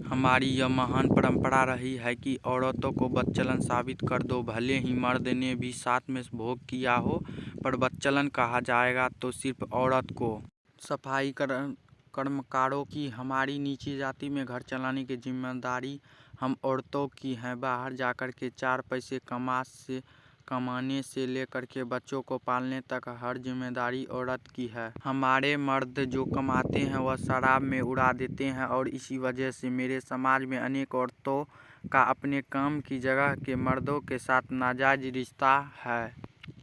हमारी यह महान परंपरा रही है कि औरतों को बच्चलन साबित कर दो। भले ही मर्द ने भी साथ में भोग किया हो, पर बच्चलन कहा जाएगा तो सिर्फ औरत को। सफाई कर्मकारों की हमारी नीची जाति में घर चलाने की जिम्मेदारी हम औरतों की है। बाहर जाकर के 4 पैसे कमाने से लेकर के बच्चों को पालने तक हर जिम्मेदारी औरत की है। हमारे मर्द जो कमाते हैं वह शराब में उड़ा देते हैं और इसी वजह से मेरे समाज में अनेक औरतों का अपने काम की जगह के मर्दों के साथ नाजायज रिश्ता है।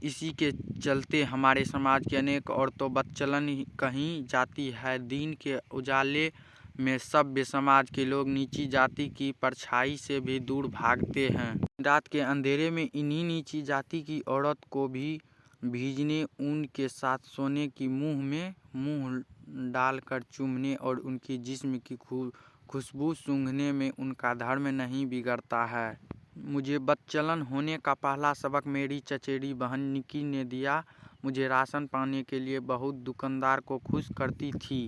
इसी के चलते हमारे समाज की अनेक औरतों बच्चलन कहीं जाती है। दिन के उजाले में सभ्य समाज के लोग नीची जाति की परछाई से भी दूर भागते हैं। रात के अंधेरे में इन्हीं नीची जाति की औरत को भी भीजने ऊन के साथ सोने की मुंह में मुंह डालकर चूमने और उनकी जिस्म की खुशबू सूंघने में उनका धर्म नहीं बिगड़ता है। मुझे बच्चलन होने का पहला सबक मेरी चचेरी बहन निकी ने दिया। मुझे राशन पाने के लिए बहुत दुकानदार को खुश करती थी।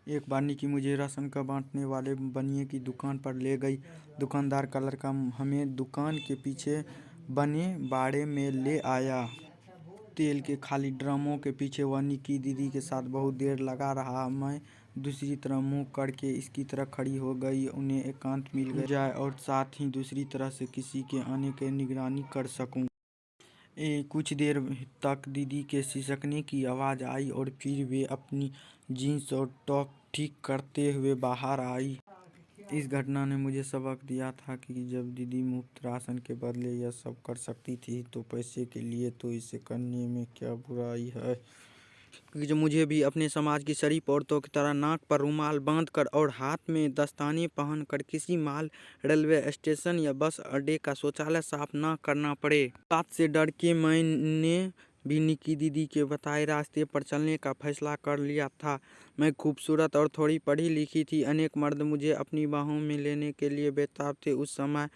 एक बार निकी मुझे राशन का बांटने वाले बनिए की दुकान पर ले गई। दुकानदार का लड़का हमें दुकान के पीछे बने बाड़े में ले आया। तेल के खाली ड्रमों के पीछे वह निकी दीदी के साथ बहुत देर लगा रहा। मैं दूसरी तरफ मुंह करके इसकी तरफ खड़ी हो गई, उन्हें एकांत मिल जाए और साथ ही दूसरी तरफ से किसी के आने की निगरानी कर सकूं। कुछ देर तक दीदी के सिसकने की आवाज़ आई और फिर वे अपनी जीन्स और टॉप ठीक करते हुए बाहर आई। इस घटना ने मुझे सबक दिया था कि जब दीदी मुफ्त राशन के बदले यह सब कर सकती थी तो पैसे के लिए तो इसे करने में क्या बुराई है। क्योंकि जो मुझे भी अपने समाज की शरीफ औरतों की तरह नाक पर रुमाल बांधकर और हाथ में दस्ताने पहनकर किसी माल रेलवे स्टेशन या बस अड्डे का शौचालय साफ ना करना पड़े। बात से डर के मैंने भी निकी दीदी के बताए रास्ते पर चलने का फैसला कर लिया था। मैं खूबसूरत और थोड़ी पढ़ी लिखी थी। अनेक मर्द मुझे अपनी बाहों में लेने के लिए बेताब थे। उस समय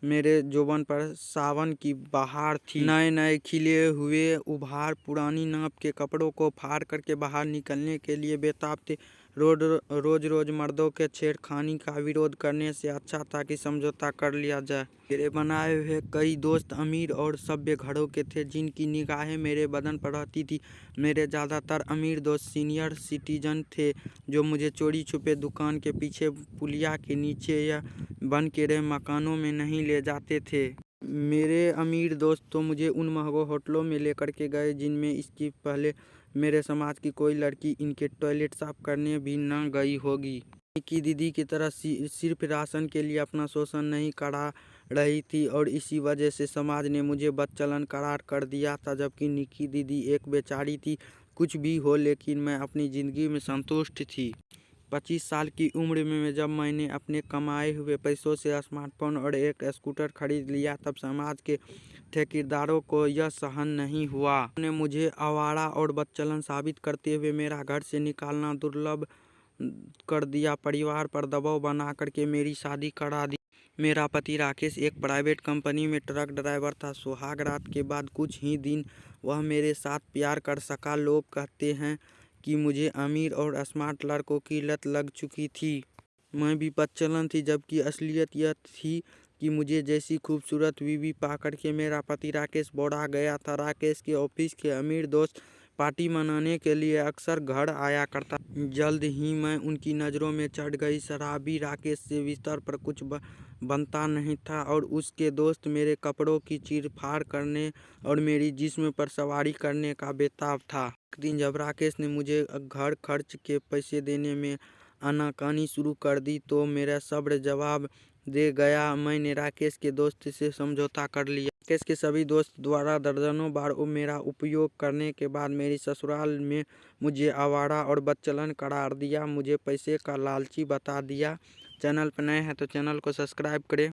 मेरे यौवन पर सावन की बहार थी। नए नए खिले हुए उभार पुरानी नाप के कपड़ों को फाड़ करके बाहर निकलने के लिए बेताब थे। रोज मर्दों के छेड़खानी का विरोध करने से अच्छा था कि समझौता कर लिया जाए। मेरे बनाए हुए कई दोस्त अमीर और सभ्य घरों के थे जिनकी निगाहें मेरे बदन पर रहती थी। मेरे ज़्यादातर अमीर दोस्त सीनियर सिटीजन थे जो मुझे चोरी छुपे दुकान के पीछे पुलिया के नीचे या बन के रहे मकानों में नहीं ले जाते थे। मेरे अमीर दोस्त तो मुझे उन महंगे होटलों में लेकर के गए जिनमें इसकी पहले मेरे समाज की कोई लड़की इनके टॉयलेट साफ करने भी न गई होगी। निकी दीदी की तरह सिर्फ राशन के लिए अपना शोषण नहीं करा रही थी और इसी वजह से समाज ने मुझे बच्चलन करार कर दिया था, जबकि निकी दीदी एक बेचारी थी। कुछ भी हो लेकिन मैं अपनी ज़िंदगी में संतुष्ट थी। 25 साल की उम्र में जब मैंने अपने कमाए हुए पैसों से स्मार्टफोन और एक स्कूटर खरीद लिया तब समाज के ठेकेदारों को यह सहन नहीं हुआ। उन्होंने मुझे आवारा और बच्चलन साबित करते हुए मेरा घर से निकालना दुर्लभ कर दिया। परिवार पर दबाव बना करके मेरी शादी करा दी। मेरा पति राकेश एक प्राइवेट कंपनी में ट्रक ड्राइवर था। सुहाग रात के बाद कुछ ही दिन वह मेरे साथ प्यार कर सका। लोग कहते हैं कि मुझे अमीर और स्मार्ट लड़कों की लत लग चुकी थी। मैं भी बच्चलन थी, जबकि असलियत यह थी कि मुझे जैसी खूबसूरत बीवी पा करके मेरा पति राकेश बौड़ा गया था। राकेश के ऑफिस के अमीर दोस्त पार्टी मनाने के लिए अक्सर घर आया करता। जल्द ही मैं उनकी नज़रों में चढ़ गई। शराबी राकेश से बिस्तर पर कुछ बनता नहीं था और उसके दोस्त मेरे कपड़ों की चीर-फाड़ करने और मेरी जिस्म पर सवारी करने का बेताब था। एक दिन जब राकेश ने मुझे घर खर्च के पैसे देने में आनाकानी शुरू कर दी तो मेरा सब्र जवाब दे गया। मैंने राकेश के दोस्त से समझौता कर लिया। राकेश के सभी दोस्त द्वारा दर्जनों बार मेरा उपयोग करने के बाद मेरी ससुराल में मुझे आवारा और बच्चलन करार दिया। मुझे पैसे का लालची बता दिया। चैनल पर नए हैं तो चैनल को सब्सक्राइब करें।